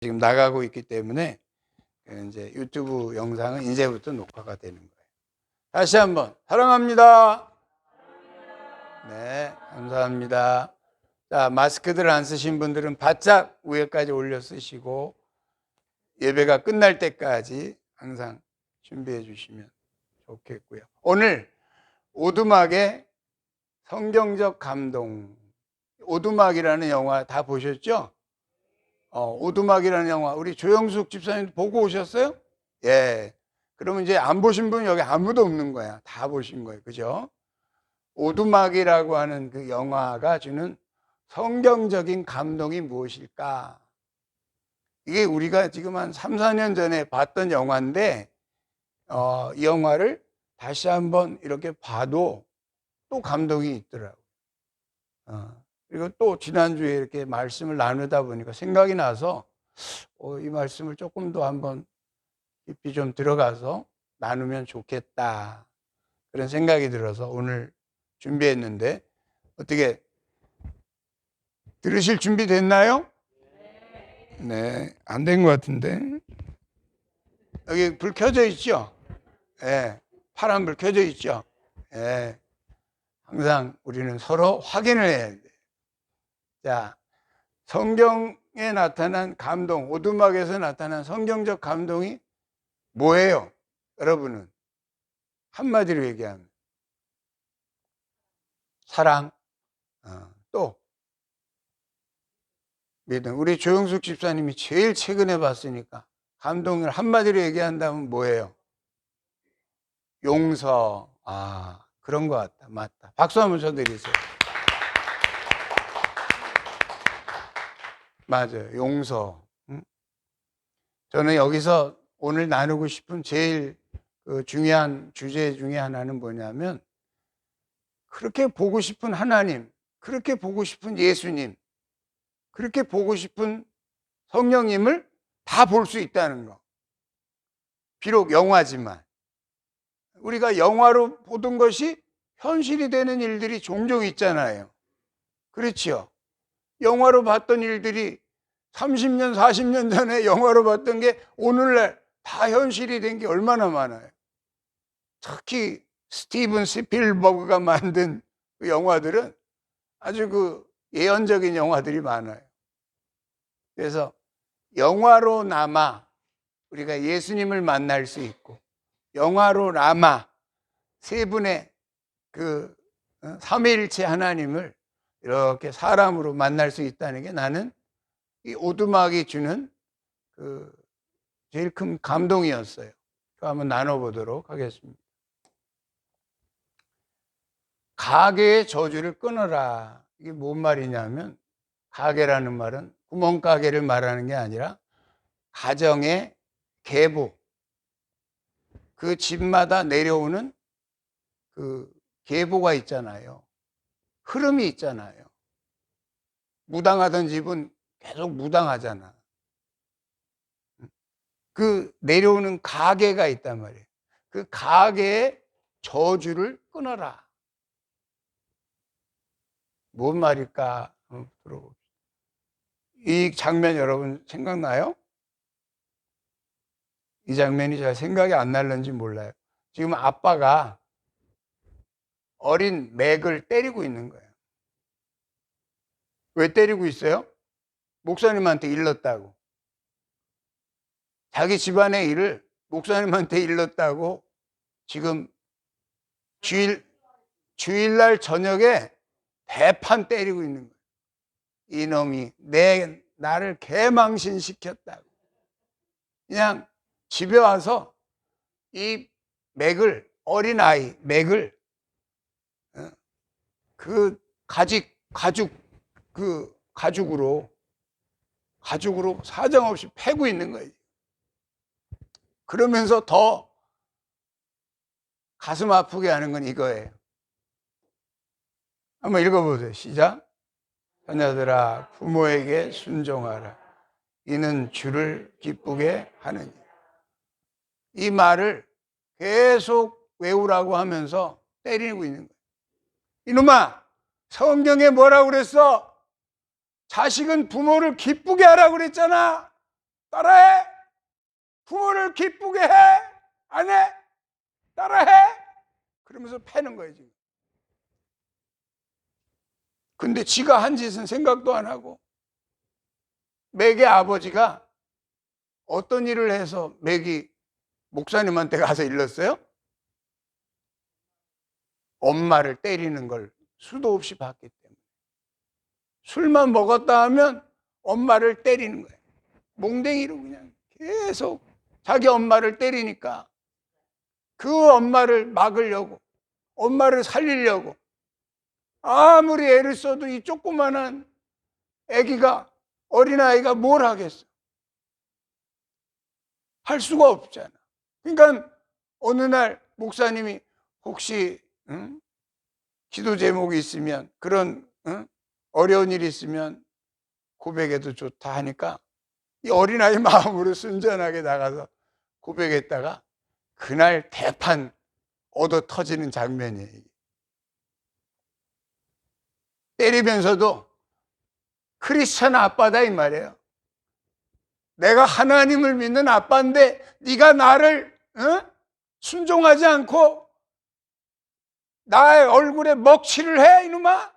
지금 나가고 있기 때문에 이제 유튜브 영상은 이제부터 녹화가 되는 거예요. 다시 한번 사랑합니다. 네, 감사합니다. 자, 마스크들 안 쓰신 분들은 바짝 위에까지 올려 쓰시고 예배가 끝날 때까지 항상 준비해 주시면 좋겠고요. 오늘 오두막의 성경적 감동, 오두막이라는 영화 다 보셨죠? 오두막이라는 영화 우리 조영숙 집사님 보고 오셨어요? 예. 그러면 이제 안 보신 분 여기 아무도 없는 거야. 다 보신 거예요. 그죠? 오두막이라고 하는 그 영화가 주는 성경적인 감동이 무엇일까? 이게 우리가 지금 한 3, 4년 전에 봤던 영화인데 이 영화를 다시 한번 이렇게 봐도 또 감동이 있더라고요. 그리고 또 지난주에 이렇게 말씀을 나누다 보니까 생각이 나서 이 말씀을 조금 더 한번 깊이 좀 들어가서 나누면 좋겠다. 그런 생각이 들어서 오늘 준비했는데 어떻게 들으실 준비 됐나요? 네, 안 된 것 같은데. 여기 불 켜져 있죠? 네, 파란 불 켜져 있죠? 네, 항상 우리는 서로 확인을 해야 돼요. 자, 성경에 나타난 감동, 오두막에서 나타난 성경적 감동이 뭐예요? 여러분은 한마디로 얘기하면 사랑, 또 믿음. 우리 조영숙 집사님이 제일 최근에 봤으니까 감동을 한마디로 얘기한다면 뭐예요? 용서. 그런 것 같다. 맞다. 박수 한번 쳐드리세요. 맞아요. 용서. 저는 여기서 오늘 나누고 싶은 제일 중요한 주제 중에 하나는 뭐냐면 그렇게 보고 싶은 하나님, 그렇게 보고 싶은 예수님, 그렇게 보고 싶은 성령님을 다 볼 수 있다는 거. 비록 영화지만 우리가 영화로 보던 것이 현실이 되는 일들이 종종 있잖아요. 그렇죠? 영화로 봤던 일들이 30년, 40년 전에 영화로 봤던 게 오늘날 다 현실이 된 게 얼마나 많아요. 특히 스티븐 스필버그가 만든 그 영화들은 아주 그 예언적인 영화들이 많아요. 그래서 영화로나마 우리가 예수님을 만날 수 있고 영화로나마 세 분의 그 삼위일체 하나님을 이렇게 사람으로 만날 수 있다는 게 나는 이 오두막이 주는 그 제일 큰 감동이었어요. 한번 나눠보도록 하겠습니다. 가게의 저주를 끊어라. 이게 뭔 말이냐면 가게라는 말은 구멍가게를 말하는 게 아니라 가정의 계보, 그 집마다 내려오는 그 계보가 있잖아요. 흐름이 있잖아요. 무당하던 집은 계속 무당하잖아. 그 내려오는 가계가 있단 말이에요. 그 가계의 저주를 끊어라. 뭔 말일까? 한번 들어봅시다. 이 장면 여러분 생각나요? 이 장면이 잘 생각이 안 날는지 몰라요. 지금 아빠가 어린 맥을 때리고 있는 거예요. 왜 때리고 있어요? 목사님한테 일렀다고. 자기 집안의 일을 목사님한테 일렀다고 지금 주일날 저녁에 대판 때리고 있는 거예요. 이놈이 나를 개망신시켰다고. 그냥 집에 와서 이 맥을, 어린아이 맥을 그 가죽으로 사정없이 패고 있는 거예요. 그러면서 더 가슴 아프게 하는 건 이거예요. 한번 읽어보세요. 시작. 자녀들아 부모에게 순종하라. 이는 주를 기쁘게 하느니. 이 말을 계속 외우라고 하면서 때리고 있는 거예요. 이놈아, 성경에 뭐라고 그랬어? 자식은 부모를 기쁘게 하라고 그랬잖아. 따라해? 부모를 기쁘게 해? 안 해? 따라해? 그러면서 패는 거예요, 지금. 근데 지가 한 짓은 생각도 안 하고, 맥의 아버지가 어떤 일을 해서 맥이 목사님한테 가서 일렀어요? 엄마를 때리는 걸 수도 없이 봤기 때문에. 술만 먹었다 하면 엄마를 때리는 거예요. 몽댕이로 그냥 계속 자기 엄마를 때리니까 그 엄마를 막으려고, 엄마를 살리려고 아무리 애를 써도 이 조그만한 아기가, 어린아이가 뭘 하겠어? 할 수가 없잖아. 그러니까 어느 날 목사님이 혹시 기도 제목이 있으면, 그런 어려운 일이 있으면 고백해도 좋다 하니까 이 어린아이 마음으로 순전하게 나가서 고백했다가 그날 대판 얻어 터지는 장면이에요. 때리면서도 크리스찬 아빠다 이 말이에요. 내가 하나님을 믿는 아빠인데 네가 나를 순종하지 않고 나의 얼굴에 먹칠을 해 이놈아?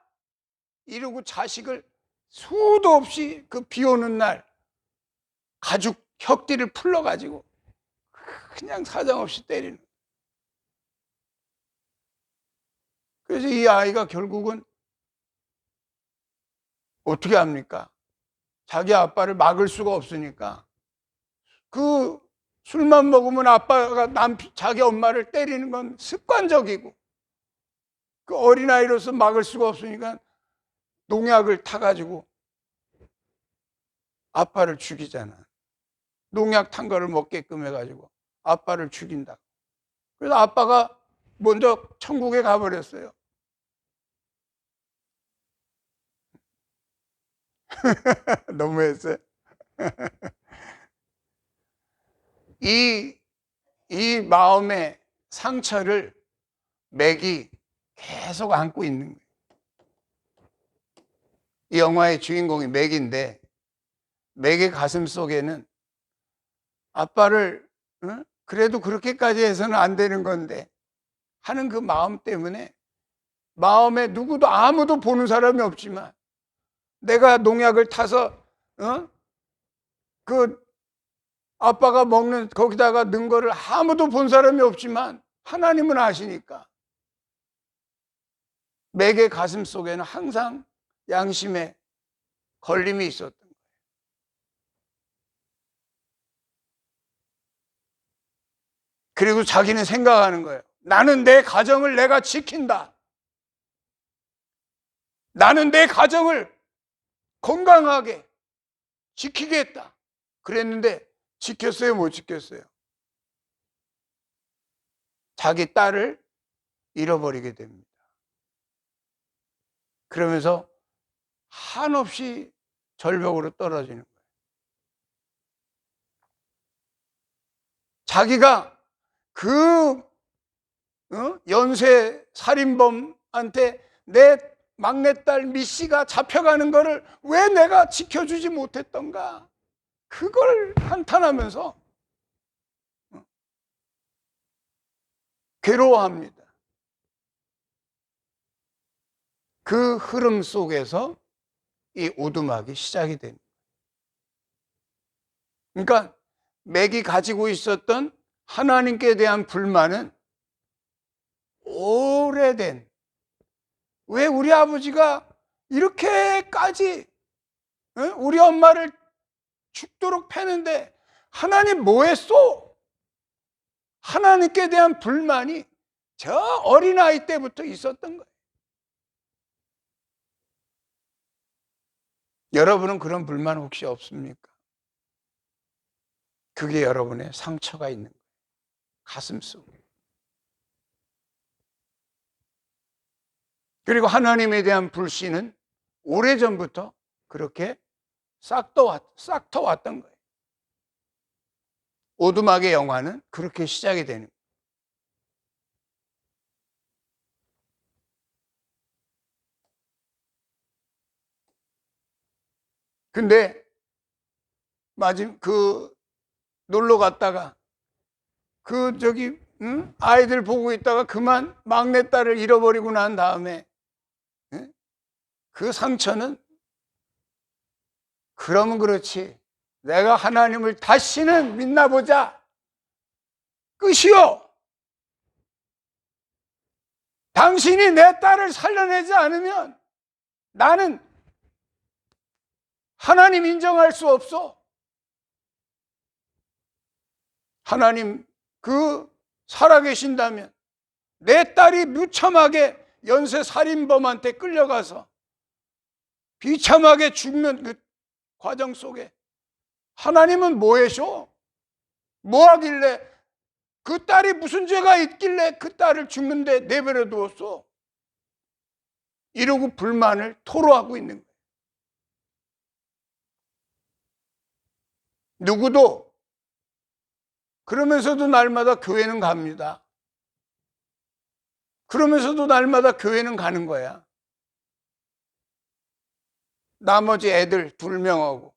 이러고 자식을 수도 없이 그 비 오는 날 가죽 혁띠를 풀러가지고 그냥 사정없이 때리는. 그래서 이 아이가 결국은 어떻게 합니까? 자기 아빠를 막을 수가 없으니까 그 술만 먹으면 아빠가 자기 엄마를 때리는 건 습관적이고, 그 어린아이로서 막을 수가 없으니까 농약을 타가지고 아빠를 죽이잖아. 농약 탄 거를 먹게끔 해가지고 아빠를 죽인다. 그래서 아빠가 먼저 천국에 가버렸어요. 너무했어요. 이 마음의 상처를 맥이 계속 안고 있는 거예요. 이 영화의 주인공이 맥인데, 맥의 가슴 속에는 아빠를 그래도 그렇게까지 해서는 안 되는 건데 하는 그 마음 때문에, 마음에 누구도 아무도 보는 사람이 없지만 내가 농약을 타서 그 아빠가 먹는 거기다가 넣은 거를 아무도 본 사람이 없지만 하나님은 아시니까 맥의 가슴 속에는 항상 양심의 걸림이 있었던 거예요. 그리고 자기는 생각하는 거예요. 나는 내 가정을 내가 지킨다. 나는 내 가정을 건강하게 지키겠다. 그랬는데 지켰어요, 못 지켰어요? 자기 딸을 잃어버리게 됩니다. 그러면서 한없이 절벽으로 떨어지는 거예요. 자기가 그 연쇄 살인범한테 내 막내딸 미씨가 잡혀가는 거를 왜 내가 지켜주지 못했던가, 그걸 한탄하면서 괴로워합니다. 그 흐름 속에서 이 오두막이 시작이 됩니다. 그러니까 맥이 가지고 있었던 하나님께 대한 불만은 오래된, 왜 우리 아버지가 이렇게까지 우리 엄마를 죽도록 패는데 하나님 뭐 했어? 하나님께 대한 불만이 저 어린아이 때부터 있었던 거예요. 여러분은 그런 불만 혹시 없습니까? 그게 여러분의 상처가 있는 거예요. 가슴 속에. 그리고 하나님에 대한 불신은 오래전부터 그렇게 싹터왔던 거예요. 오두막의 영화는 그렇게 시작이 되는 거예요. 근데 놀러 갔다가 아이들 보고 있다가 그만 막내딸을 잃어버리고 난 다음에 그 상처는, 그러면 그렇지, 내가 하나님을 다시는 믿나보자, 끝이요. 당신이 내 딸을 살려내지 않으면 나는 하나님 인정할 수 없어. 하나님 살아계신다면 내 딸이 무참하게 연쇄 살인범한테 끌려가서 비참하게 죽는 그 과정 속에 하나님은 뭐 해줘? 뭐 하길래, 그 딸이 무슨 죄가 있길래 그 딸을 죽는데 내버려 두었어? 이러고 불만을 토로하고 있는 거예요. 누구도. 그러면서도 날마다 교회는 갑니다. 그러면서도 날마다 교회는 가는 거야. 나머지 애들 2명하고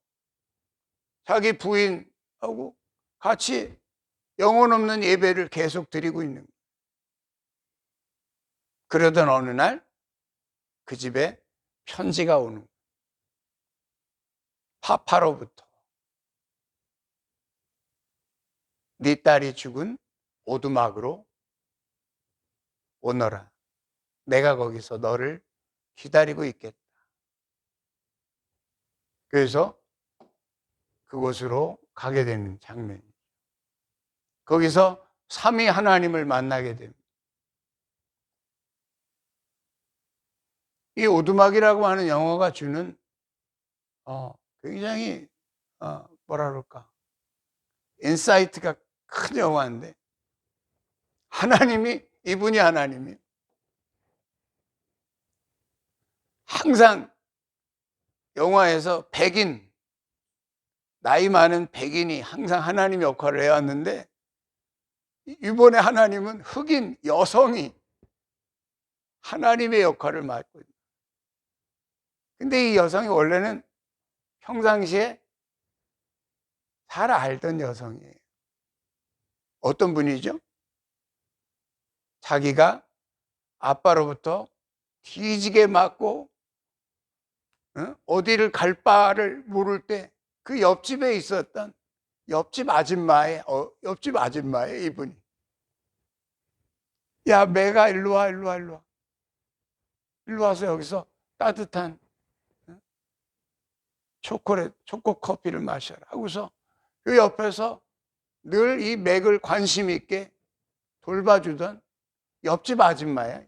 자기 부인하고 같이 영혼 없는 예배를 계속 드리고 있는 거예요. 그러던 어느 날 그 집에 편지가 오는 거예요. 파파로부터. 네 딸이 죽은 오두막으로 오너라. 내가 거기서 너를 기다리고 있겠다. 그래서 그곳으로 가게 되는 장면이죠. 거기서 삼위 하나님을 만나게 됩니다. 이 오두막이라고 하는 영화가 주는 굉장히 뭐라 그럴까, 인사이트가 큰 영화인데, 이분이 하나님이 항상 영화에서 나이 많은 백인이 항상 하나님 역할을 해왔는데, 이번에 하나님은 흑인 여성이 하나님의 역할을 맡고 있습니다. 근데 이 여성이 원래는 평상시에 잘 알던 여성이에요. 어떤 분이죠? 자기가 아빠로부터 뒤지게 맞고 어디를 갈 바를 모를 때 그 옆집에 있었던 옆집 아줌마의 이분이, 야, 매가 일로 와. 일로 와서 여기서 따뜻한 초코 커피를 마셔라 하고서 그 옆에서 늘 이 맥을 관심 있게 돌봐주던 옆집 아줌마야.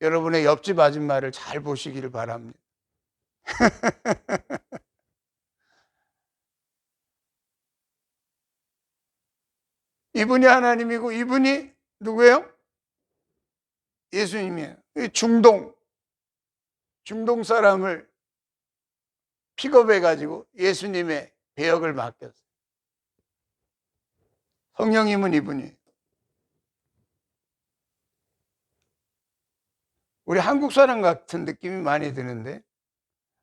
여러분의 옆집 아줌마를 잘 보시기를 바랍니다. 이분이 하나님이고 이분이 누구예요? 예수님이에요. 중동 사람을 픽업해가지고 예수님의 배역을 맡겼어요. 성령님은 이분이에요. 우리 한국 사람 같은 느낌이 많이 드는데,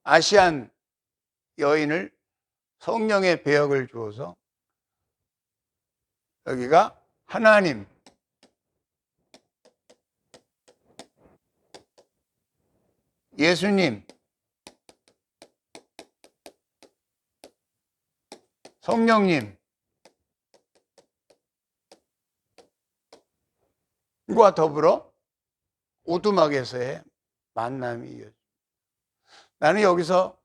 아시안 여인을 성령의 배역을 주어서 여기가 하나님, 예수님, 성령님과 더불어 오두막에서의 만남이 이어집니다. 나는 여기서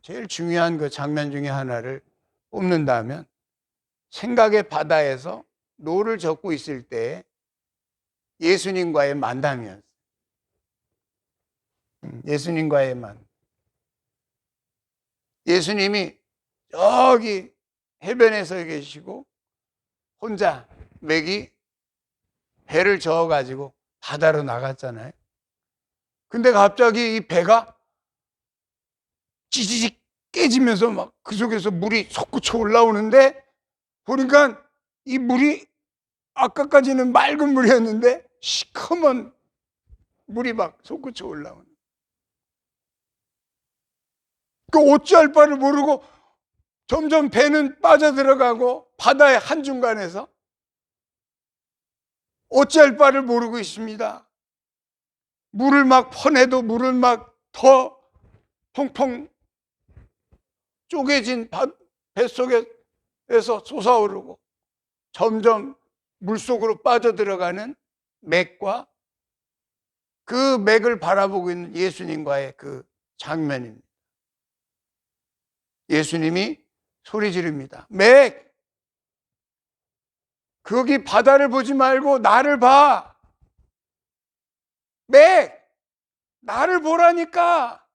제일 중요한 그 장면 중에 하나를 뽑는다면, 생각의 바다에서 노를 젓고 있을 때 예수님과의 만남이었어요. 예수님과의 만남. 예수님이 저기 해변에서 계시고 혼자 맥이 배를 저어가지고 바다로 나갔잖아요. 근데 갑자기 이 배가 찌지직 깨지면서 막 그 속에서 물이 솟구쳐 올라오는데, 보니까 이 물이 아까까지는 맑은 물이었는데 시커먼 물이 막 솟구쳐 올라오는. 그 어찌할 바를 모르고 점점 배는 빠져들어가고 바다의 한중간에서 어찌할 바를 모르고 있습니다. 물을 막 퍼내도 물은 막 더 펑펑 쪼개진 뱃속에서 솟아오르고 점점 물속으로 빠져들어가는 맥과 그 맥을 바라보고 있는 예수님과의 그 장면입니다. 예수님이 소리 지릅니다. 맥! 거기 바다를 보지 말고 나를 봐! 맥! 나를 보라니까!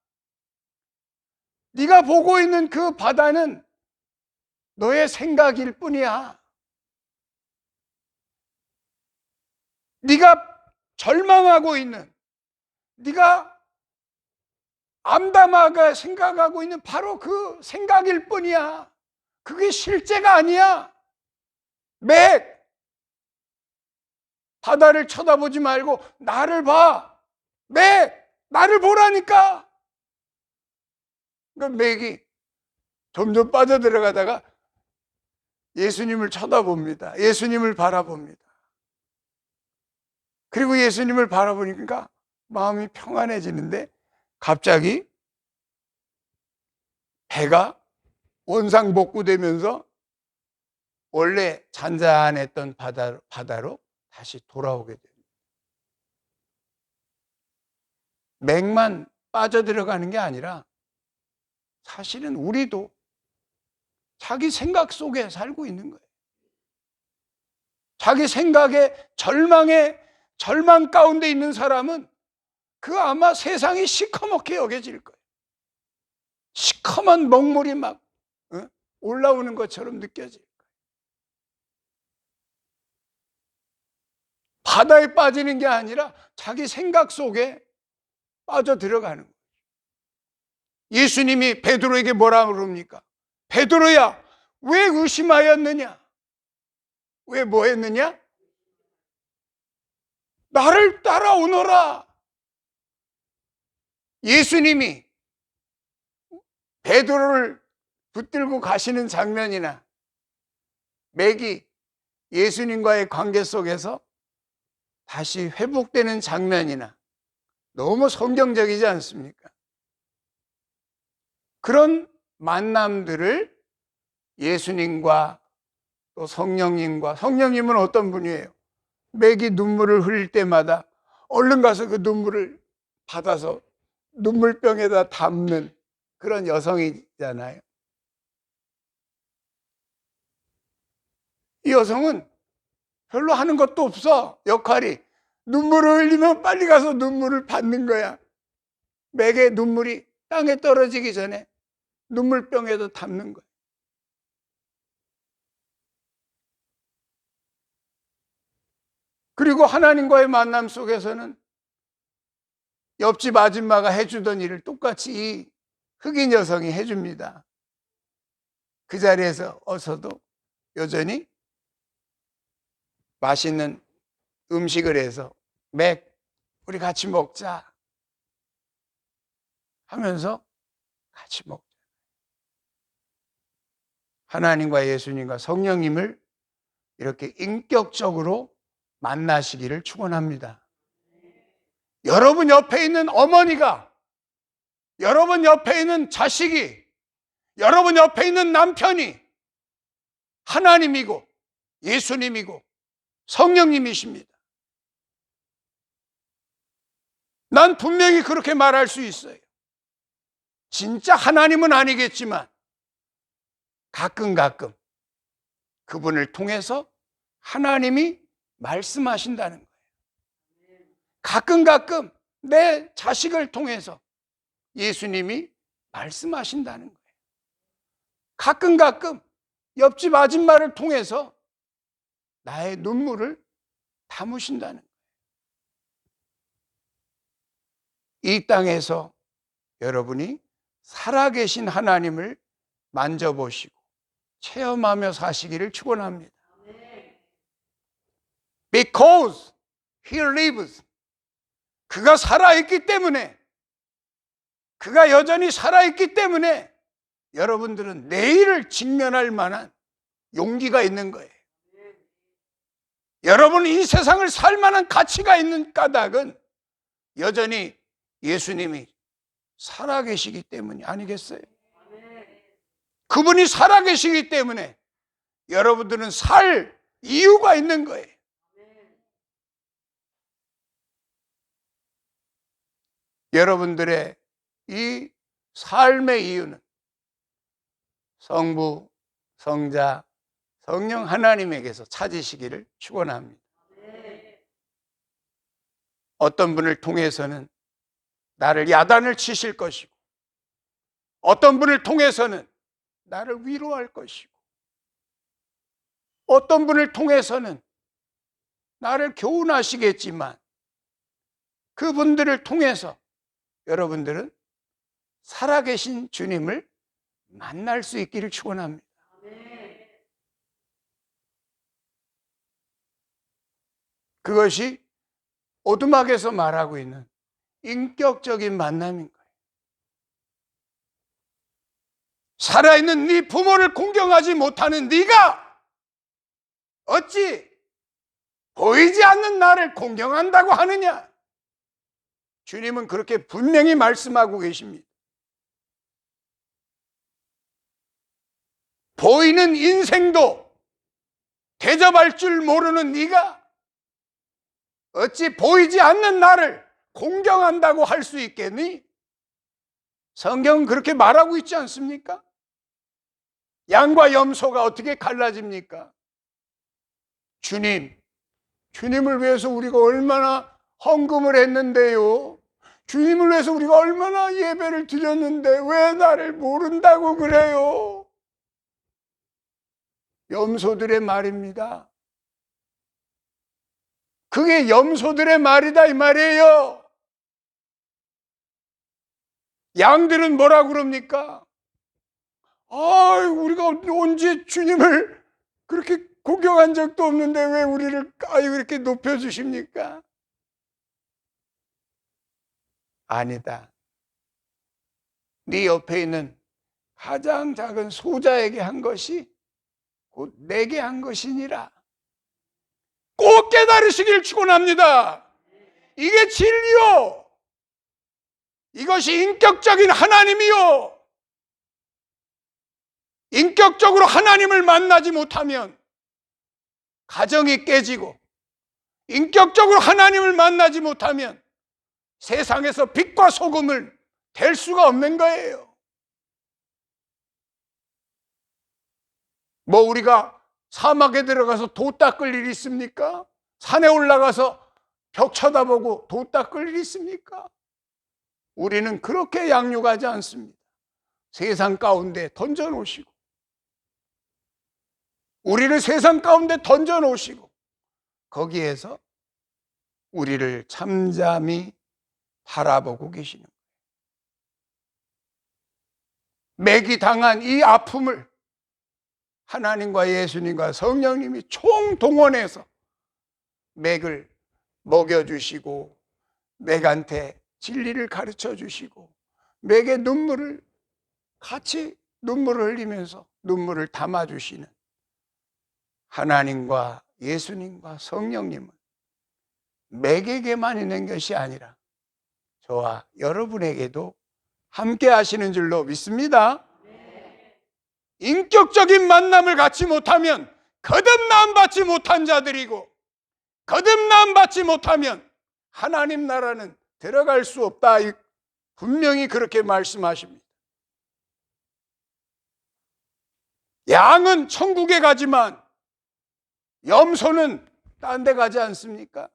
네가 보고 있는 그 바다는 너의 생각일 뿐이야. 네가 절망하고 있는, 네가 암담하게 생각하고 있는 바로 그 생각일 뿐이야. 그게 실제가 아니야. 맥! 바다를 쳐다보지 말고 나를 봐. 맥! 나를 보라니까. 그러니까 맥이 점점 빠져들어가다가 예수님을 쳐다봅니다. 예수님을 바라봅니다. 그리고 예수님을 바라보니까 마음이 평안해지는데 갑자기 배가 원상복구되면서 원래 잔잔했던 바다로 다시 돌아오게 됩니다. 맥만 빠져들어가는 게 아니라 사실은 우리도 자기 생각 속에 살고 있는 거예요. 자기 생각에 절망 가운데 있는 사람은 그 아마 세상이 시커멓게 여겨질 거예요. 시커먼 먹물이 막 올라오는 것처럼 느껴질 거예요. 바다에 빠지는 게 아니라 자기 생각 속에 빠져 들어가는 거예요. 예수님이 베드로에게 뭐라 그럽니까? 베드로야, 왜 의심하였느냐? 왜 뭐 했느냐? 나를 따라오너라. 예수님이 베드로를 붙들고 가시는 장면이나 맥이 예수님과의 관계 속에서 다시 회복되는 장면이나 너무 성경적이지 않습니까? 그런 만남들을 예수님과 또 성령님은 어떤 분이에요? 맥이 눈물을 흘릴 때마다 얼른 가서 그 눈물을 받아서 눈물병에다 담는 그런 여성이잖아요. 이 여성은 별로 하는 것도 없어. 역할이 눈물을 흘리면 빨리 가서 눈물을 받는 거야. 맥의 눈물이 땅에 떨어지기 전에 눈물병에도 담는 거야. 그리고 하나님과의 만남 속에서는 옆집 아줌마가 해주던 일을 똑같이 이 흑인 여성이 해줍니다. 그 자리에서 어서도 여전히 맛있는 음식을 해서 맥, 우리 같이 먹자 하면서 같이 먹자. 하나님과 예수님과 성령님을 이렇게 인격적으로 만나시기를 축원합니다. 여러분 옆에 있는 어머니가, 여러분 옆에 있는 자식이, 여러분 옆에 있는 남편이 하나님이고 예수님이고 성령님이십니다. 난 분명히 그렇게 말할 수 있어요. 진짜 하나님은 아니겠지만 가끔 그분을 통해서 하나님이 말씀하신다는 거예요. 가끔 내 자식을 통해서 예수님이 말씀하신다는 거예요. 가끔 옆집 아줌마를 통해서 나의 눈물을 담으신다는 거예요. 이 땅에서 여러분이 살아계신 하나님을 만져보시고 체험하며 사시기를 축원합니다. Because He lives. 그가 살아있기 때문에, 그가 여전히 살아있기 때문에 여러분들은 내일을 직면할 만한 용기가 있는 거예요. 여러분이 이 세상을 살 만한 가치가 있는 까닭은 여전히 예수님이 살아계시기 때문이 아니겠어요? 그분이 살아계시기 때문에 여러분들은 살 이유가 있는 거예요. 여러분들의 이 삶의 이유는 성부, 성자, 성령 하나님에게서 찾으시기를 축원합니다. 어떤 분을 통해서는 나를 야단을 치실 것이고, 어떤 분을 통해서는 나를 위로할 것이고, 어떤 분을 통해서는 나를 교훈하시겠지만, 그분들을 통해서 여러분들은 살아계신 주님을 만날 수 있기를 축원합니다. 그것이 오두막에서 말하고 있는 인격적인 만남인 거예요. 살아있는 네 부모를 공경하지 못하는 네가 어찌 보이지 않는 나를 공경한다고 하느냐? 주님은 그렇게 분명히 말씀하고 계십니다. 보이는 인생도 대접할 줄 모르는 네가 어찌 보이지 않는 나를 공경한다고 할 수 있겠니? 성경은 그렇게 말하고 있지 않습니까? 양과 염소가 어떻게 갈라집니까? 주님을 위해서 우리가 얼마나 헌금을 했는데요. 주님을 위해서 우리가 얼마나 예배를 드렸는데 왜 나를 모른다고 그래요? 염소들의 말입니다. 그게 염소들의 말이다 이 말이에요. 양들은 뭐라 그럽니까? 우리가 언제 주님을 그렇게 공경한 적도 없는데 왜 우리를 이렇게 높여주십니까? 아니다. 네 옆에 있는 가장 작은 소자에게 한 것이 곧 내게 한 것이니라. 꼭 깨달으시길 축원합니다. 이게 진리요. 이것이 인격적인 하나님이요. 인격적으로 하나님을 만나지 못하면 가정이 깨지고, 인격적으로 하나님을 만나지 못하면 세상에서 빛과 소금을 될 수가 없는 거예요. 우리가 사막에 들어가서 도 닦을 일이 있습니까? 산에 올라가서 벽 쳐다보고 도 닦을 일이 있습니까? 우리는 그렇게 양육하지 않습니다. 세상 가운데 던져놓으시고, 우리를 세상 가운데 던져놓으시고, 거기에서 우리를 잠잠히 바라보고 계시는 거예요. 매기 당한 이 아픔을 하나님과 예수님과 성령님이 총동원해서 맥을 먹여주시고, 맥한테 진리를 가르쳐 주시고, 맥의 눈물을 같이 눈물을 흘리면서 눈물을 담아주시는 하나님과 예수님과 성령님은 맥에게만 있는 것이 아니라 저와 여러분에게도 함께 하시는 줄로 믿습니다. 인격적인 만남을 갖지 못하면 거듭나음 받지 못한 자들이고, 거듭나음 받지 못하면 하나님 나라는 들어갈 수 없다. 분명히 그렇게 말씀하십니다. 양은 천국에 가지만 염소는 딴 데 가지 않습니까?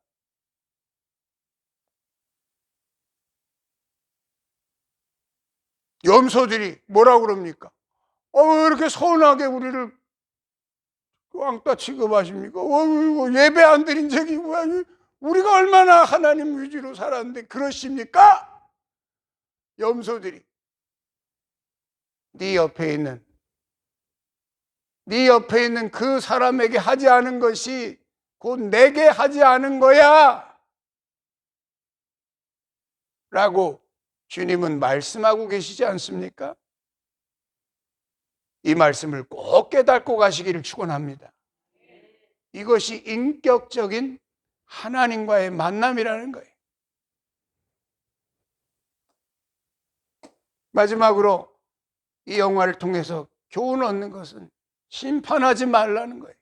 염소들이 뭐라고 그럽니까? 왜 이렇게 서운하게 우리를 왕따 취급하십니까? 예배 안 드린 적이 뭐야? 우리가 얼마나 하나님 위주로 살았는데 그러십니까? 염소들이 네 옆에 있는 그 사람에게 하지 않은 것이 곧 내게 하지 않은 거야 라고 주님은 말씀하고 계시지 않습니까? 이 말씀을 꼭 깨닫고 가시기를 축원합니다. 이것이 인격적인 하나님과의 만남이라는 거예요. 마지막으로 이 영화를 통해서 교훈 얻는 것은 심판하지 말라는 거예요.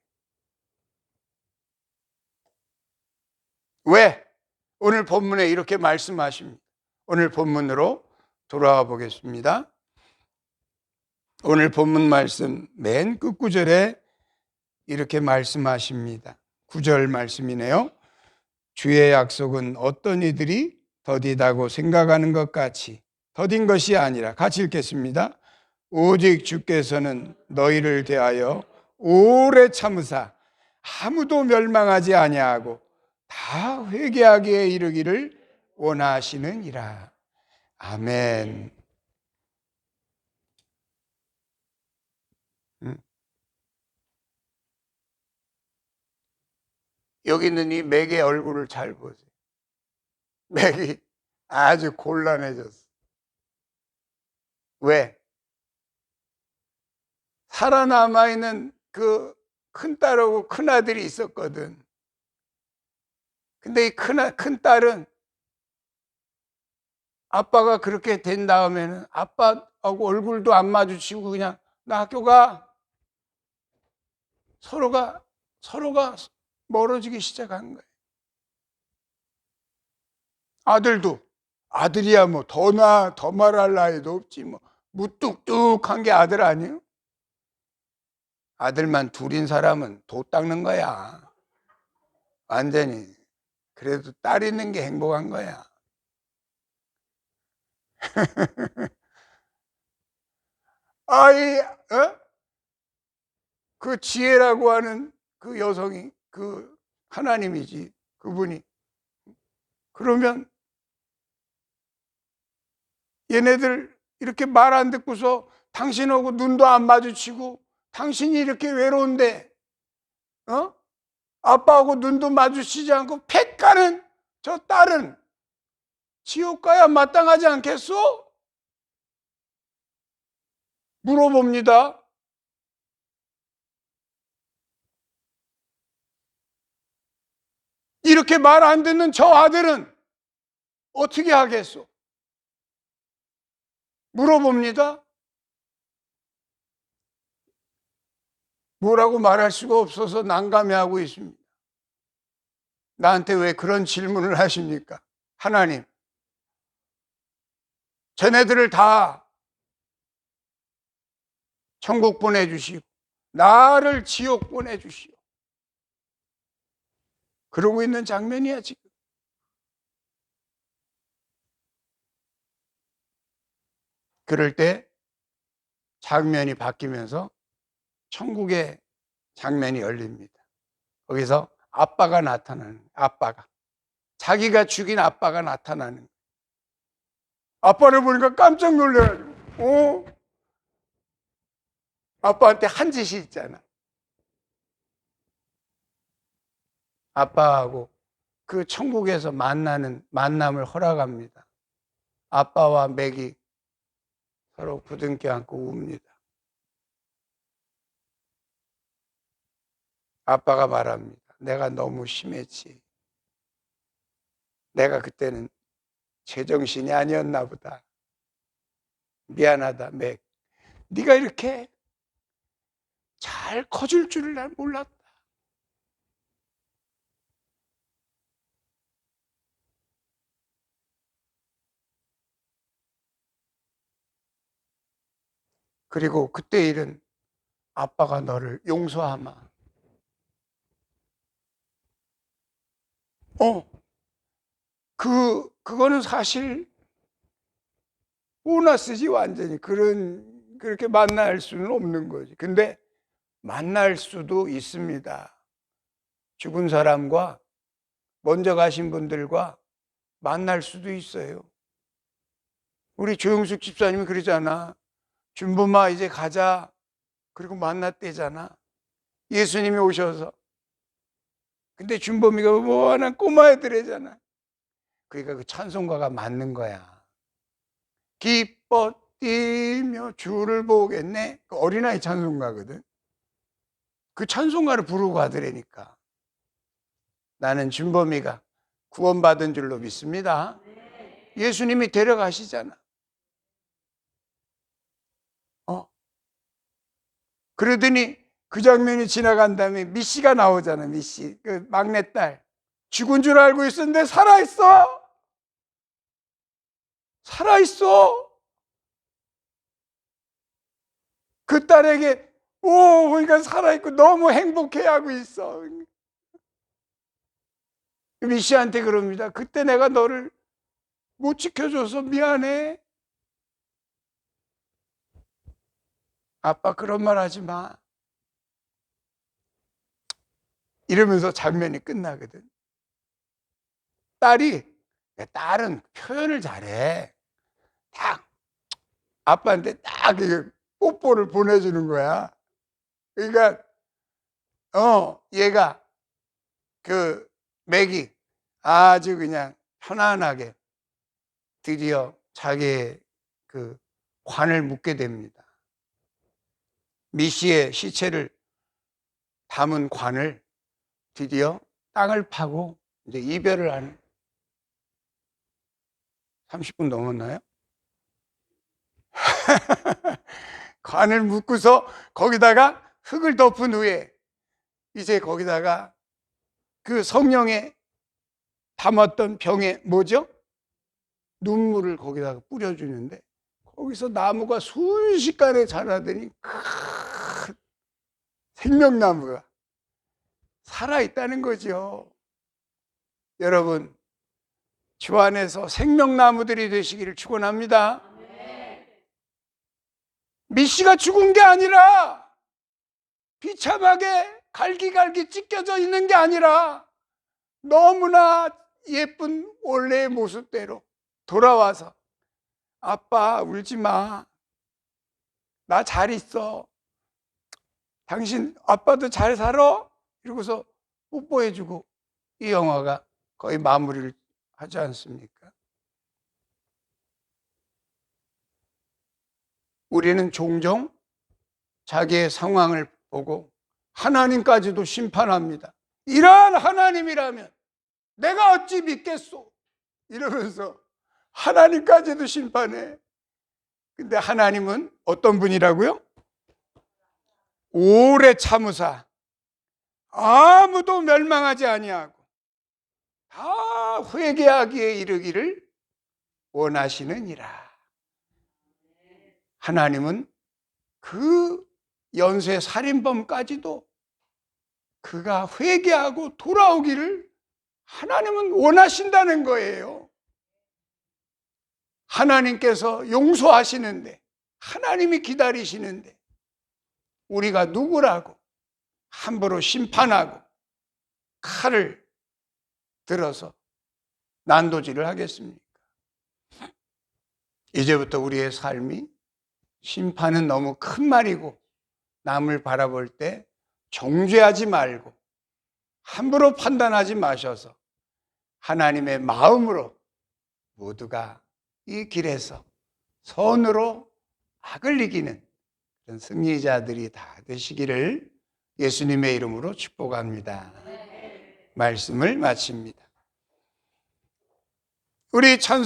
왜? 오늘 본문에 이렇게 말씀하십니다. 오늘 본문으로 돌아와 보겠습니다. 오늘 본문 말씀 맨 끝구절에 이렇게 말씀하십니다. 9절 말씀이네요. 주의 약속은 어떤 이들이 더디다고 생각하는 것 같이 더딘 것이 아니라, 같이 읽겠습니다. 오직 주께서는 너희를 대하여 오래 참으사 아무도 멸망하지 아니하고 다 회개하기에 이르기를 원하시느니라. 아멘. 여기 있는 이 맥의 얼굴을 잘 보세요. 맥이 아주 곤란해졌어. 왜? 살아남아있는 그 큰딸하고 큰아들이 있었거든. 근데 이 큰딸은 아빠가 그렇게 된 다음에는 아빠하고 얼굴도 안 마주치고 그냥 나 학교 가. 서로가 멀어지기 시작한 거예요. 아들이야 뭐 더 말할 나이도 없지, 뭐 무뚝뚝한 게 아들 아니에요? 아들만 둘인 사람은 도 닦는 거야. 완전히. 그래도 딸 있는 게 행복한 거야. 그 지혜라고 하는 그 여성이 그 하나님이지, 그분이. 그러면 얘네들 이렇게 말 안 듣고서 당신하고 눈도 안 마주치고 당신이 이렇게 외로운데 아빠하고 눈도 마주치지 않고 팩 가는 저 딸은 지옥 가야 마땅하지 않겠소? 물어봅니다. 이렇게 말 안 듣는 저 아들은 어떻게 하겠소? 물어봅니다. 뭐라고 말할 수가 없어서 난감해하고 있습니다. 나한테 왜 그런 질문을 하십니까? 하나님, 쟤네들을 다 천국 보내주시고 나를 지옥 보내주시오. 그러고 있는 장면이야 지금. 그럴 때 장면이 바뀌면서 천국의 장면이 열립니다. 거기서 아빠가 나타나는, 자기가 죽인 아빠가 나타나는. 아빠를 보니까 깜짝 놀래가지고 아빠한테 한 짓이 있잖아. 아빠하고 그 천국에서 만남을 허락합니다. 아빠와 맥이 서로 부둥켜 안고 웁니다. 아빠가 말합니다. 내가 너무 심했지. 내가 그때는 제정신이 아니었나 보다. 미안하다, 맥. 네가 이렇게 잘 커줄 줄을 난 몰랐다. 그리고 그때 일은 아빠가 너를 용서하마. 그거는 사실 보너스지, 완전히. 그렇게 만날 수는 없는 거지. 근데 만날 수도 있습니다. 죽은 사람과 먼저 가신 분들과 만날 수도 있어요. 우리 조영숙 집사님이 그러잖아. 준범아 이제 가자. 그리고 만났대잖아. 예수님이 오셔서. 근데 준범이가 뭐하나 꼬마 애들이잖아. 그러니까 그 찬송가가 맞는 거야. 기뻤던 뛰며 주를 보겠네. 그 어린아이 찬송가거든. 그 찬송가를 부르고 가더라니까. 나는 준범이가 구원받은 줄로 믿습니다. 예수님이 데려가시잖아. 그러더니 그 장면이 지나간 다음에 미씨가 나오잖아. 미씨, 그 막내딸. 죽은 줄 알고 있었는데 살아있어. 살아있어. 그 딸에게 그러니까 살아있고 너무 행복해하고 있어. 미씨한테 그럽니다. 그때 내가 너를 못 지켜줘서 미안해. 아빠 그런 말 하지 마. 이러면서 장면이 끝나거든. 딸은 표현을 잘해. 딱 아빠한테 딱 뽀뽀를 보내주는 거야. 그러니까 얘가 그 맥이 아주 그냥 편안하게 드디어 자기의 그 관을 묻게 됩니다. 미씨의 시체를 담은 관을 드디어 땅을 파고 이제 이별을 하는. 30분 넘었나요? 관을 묻고서 거기다가 흙을 덮은 후에 이제 거기다가 그 성령에 담았던 병에 뭐죠? 눈물을 거기다가 뿌려주는데 거기서 나무가 순식간에 자라더니 큰 생명나무가 살아있다는 거죠. 여러분, 주 안에서 생명나무들이 되시기를 축원합니다. 미씨가 죽은 게 아니라 비참하게 갈기갈기 찢겨져 있는 게 아니라 너무나 예쁜 원래의 모습대로 돌아와서 아빠 울지 마. 나 잘 있어. 당신 아빠도 잘 살아? 이러고서 뽀뽀해주고 이 영화가 거의 마무리를 하지 않습니까? 우리는 종종 자기의 상황을 보고 하나님까지도 심판합니다. 이러한 하나님이라면 내가 어찌 믿겠소? 이러면서 하나님까지도 심판해. 근데 하나님은 어떤 분이라고요? 오래 참으사 아무도 멸망하지 아니하고 다 회개하기에 이르기를 원하시느니라. 하나님은 그 연쇄 살인범까지도 그가 회개하고 돌아오기를 하나님은 원하신다는 거예요. 하나님께서 용서하시는데, 하나님이 기다리시는데 우리가 누구라고 함부로 심판하고 칼을 들어서 난도질을 하겠습니까? 이제부터 우리의 삶이 심판은 너무 큰 말이고 남을 바라볼 때 정죄하지 말고 함부로 판단하지 마셔서 하나님의 마음으로 모두가 이 길에서 선으로 악을 이기는 그런 승리자들이 다 되시기를 예수님의 이름으로 축복합니다. 말씀을 마칩니다. 우리 찬송